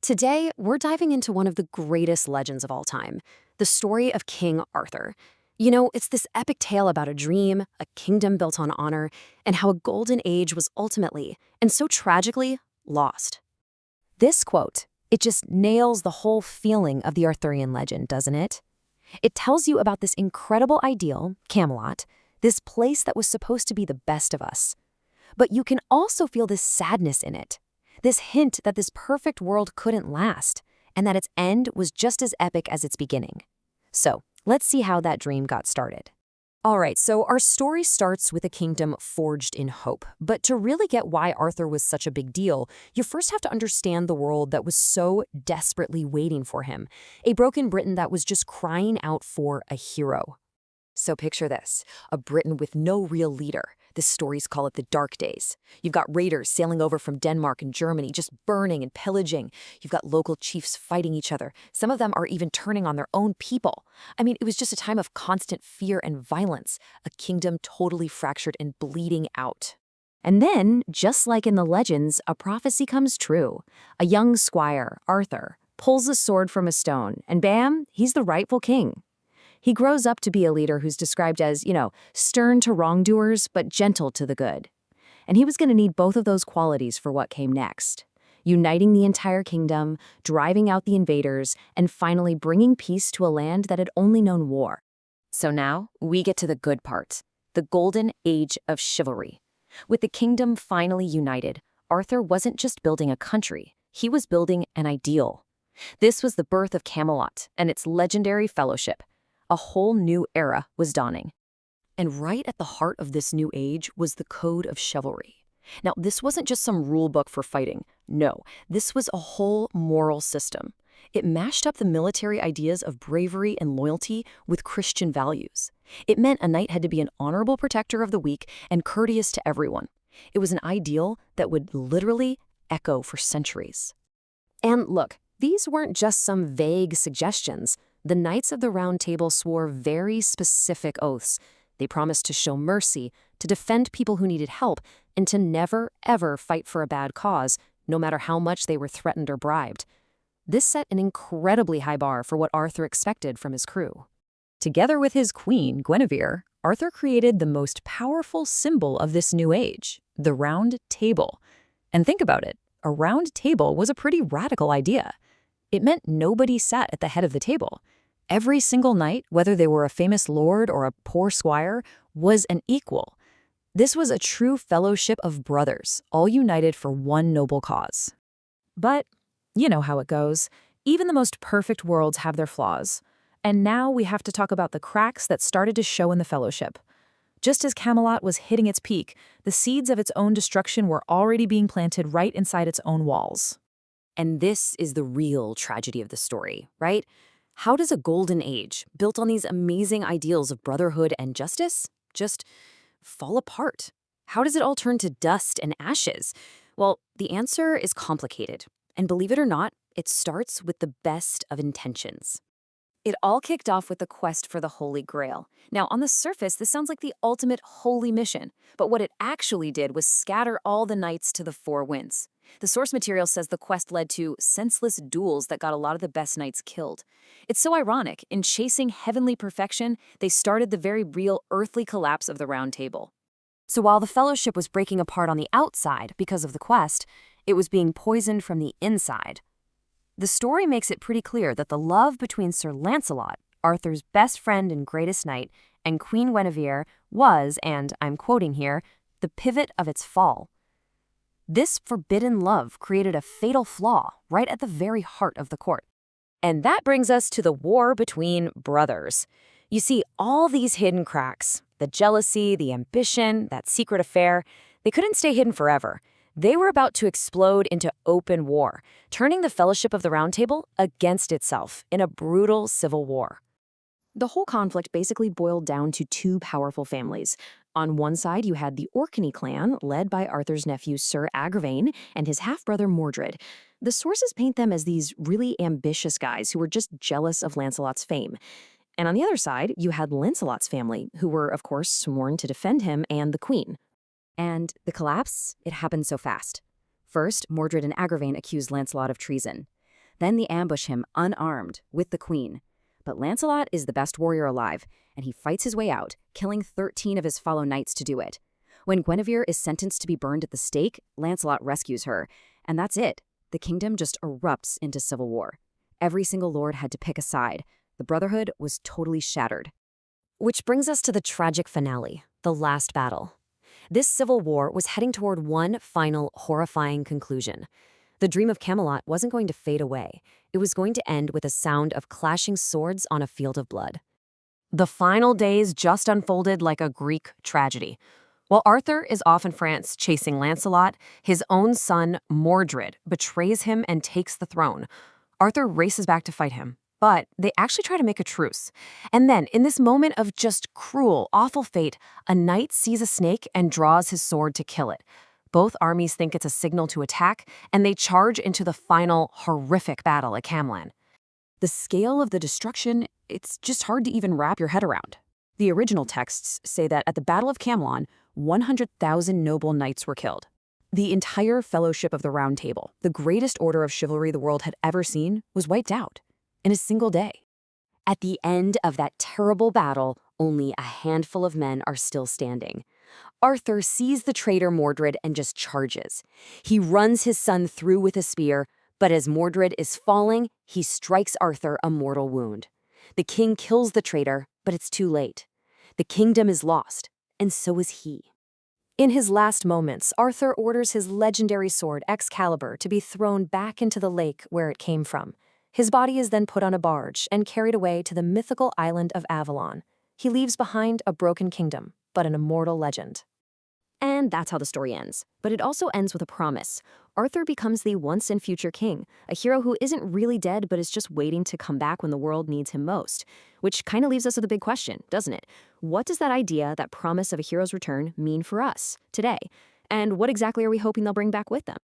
Today, we're diving into one of the greatest legends of all time, the story of King Arthur. It's this epic tale about a dream, a kingdom built on honor, and how a golden age was ultimately, and so tragically, lost. This quote, it just nails the whole feeling of the Arthurian legend, doesn't it? It tells you about this incredible ideal, Camelot, this place that was supposed to be the best of us. But you can also feel this sadness in it. This hint that this perfect world couldn't last, and that its end was just as epic as its beginning. So, let's see how that dream got started. All right, so our story starts with a kingdom forged in hope. But to really get why Arthur was such a big deal, you first have to understand the world that was so desperately waiting for him. A broken Britain that was just crying out for a hero. So picture this, a Britain with no real leader. The stories call it the Dark Days. You've got raiders sailing over from Denmark and Germany, just burning and pillaging. You've got local chiefs fighting each other. Some of them are even turning on their own people. It was just a time of constant fear and violence, a kingdom totally fractured and bleeding out. And then, just like in the legends, a prophecy comes true. A young squire, Arthur, pulls a sword from a stone, and bam, he's the rightful king. He grows up to be a leader who's described as, stern to wrongdoers, but gentle to the good. And he was going to need both of those qualities for what came next. Uniting the entire kingdom, driving out the invaders, and finally bringing peace to a land that had only known war. So now, we get to the good part, the golden age of chivalry. With the kingdom finally united, Arthur wasn't just building a country, he was building an ideal. This was the birth of Camelot and its legendary fellowship. A whole new era was dawning. And right at the heart of this new age was the code of chivalry. Now, this wasn't just some rule book for fighting. No, this was a whole moral system. It mashed up the military ideas of bravery and loyalty with Christian values. It meant a knight had to be an honorable protector of the weak and courteous to everyone. It was an ideal that would literally echo for centuries. And look, these weren't just some vague suggestions. The Knights of the Round Table swore very specific oaths. They promised to show mercy, to defend people who needed help, and to never, ever fight for a bad cause, no matter how much they were threatened or bribed. This set an incredibly high bar for what Arthur expected from his crew. Together with his queen, Guinevere, Arthur created the most powerful symbol of this new age, the Round Table. And think about it, a round table was a pretty radical idea. It meant nobody sat at the head of the table. Every single knight, whether they were a famous lord or a poor squire, was an equal. This was a true fellowship of brothers, all united for one noble cause. But you know how it goes. Even the most perfect worlds have their flaws. And now we have to talk about the cracks that started to show in the fellowship. Just as Camelot was hitting its peak, the seeds of its own destruction were already being planted right inside its own walls. And this is the real tragedy of the story, right? How does a golden age, built on these amazing ideals of brotherhood and justice, just fall apart? How does it all turn to dust and ashes? Well, the answer is complicated. And believe it or not, it starts with the best of intentions. It all kicked off with the quest for the Holy Grail. Now, on the surface, this sounds like the ultimate holy mission, but what it actually did was scatter all the knights to the four winds. The source material says the quest led to senseless duels that got a lot of the best knights killed. It's so ironic. In chasing heavenly perfection, they started the very real earthly collapse of the Round Table. So while the fellowship was breaking apart on the outside because of the quest, it was being poisoned from the inside. The story makes it pretty clear that the love between Sir Lancelot, Arthur's best friend and greatest knight, and Queen Guinevere was, and I'm quoting here, the pivot of its fall. This forbidden love created a fatal flaw right at the very heart of the court. And that brings us to the war between brothers. You see, all these hidden cracks, the jealousy, the ambition, that secret affair, they couldn't stay hidden forever. They were about to explode into open war, turning the Fellowship of the Round Table against itself in a brutal civil war. The whole conflict basically boiled down to two powerful families. On one side, you had the Orkney clan, led by Arthur's nephew Sir Gawain and his half-brother Mordred. The sources paint them as these really ambitious guys who were just jealous of Lancelot's fame. And on the other side, you had Lancelot's family, who were, of course, sworn to defend him and the queen. And the collapse, it happened so fast. First, Mordred and Gawain accused Lancelot of treason. Then they ambush him unarmed with the queen. But Lancelot is the best warrior alive, and he fights his way out, killing 13 of his fellow knights to do it. When Guinevere is sentenced to be burned at the stake, Lancelot rescues her, and that's it. The kingdom just erupts into civil war. Every single lord had to pick a side. The Brotherhood was totally shattered. Which brings us to the tragic finale, the last battle. This civil war was heading toward one final, horrifying conclusion. The dream of Camelot wasn't going to fade away. It was going to end with a sound of clashing swords on a field of blood. The final days just unfolded like a Greek tragedy. While Arthur is off in France chasing Lancelot, his own son, Mordred, betrays him and takes the throne. Arthur races back to fight him, but they actually try to make a truce. And then, in this moment of just cruel, awful fate, a knight sees a snake and draws his sword to kill it. Both armies think it's a signal to attack, and they charge into the final, horrific battle at Camlann. The scale of the destruction, it's just hard to even wrap your head around. The original texts say that at the Battle of Camlann, 100,000 noble knights were killed. The entire Fellowship of the Round Table, the greatest order of chivalry the world had ever seen, was wiped out in a single day. At the end of that terrible battle, only a handful of men are still standing. Arthur sees the traitor Mordred and just charges. He runs his son through with a spear, but as Mordred is falling, he strikes Arthur a mortal wound. The king kills the traitor, but it's too late. The kingdom is lost, and so is he. In his last moments, Arthur orders his legendary sword, Excalibur, to be thrown back into the lake where it came from. His body is then put on a barge and carried away to the mythical island of Avalon. He leaves behind a broken kingdom, but an immortal legend. And that's how the story ends. But it also ends with a promise. Arthur becomes the once and future king, a hero who isn't really dead but is just waiting to come back when the world needs him most. Which kind of leaves us with a big question, doesn't it? What does that idea, that promise of a hero's return, mean for us today? And what exactly are we hoping they'll bring back with them?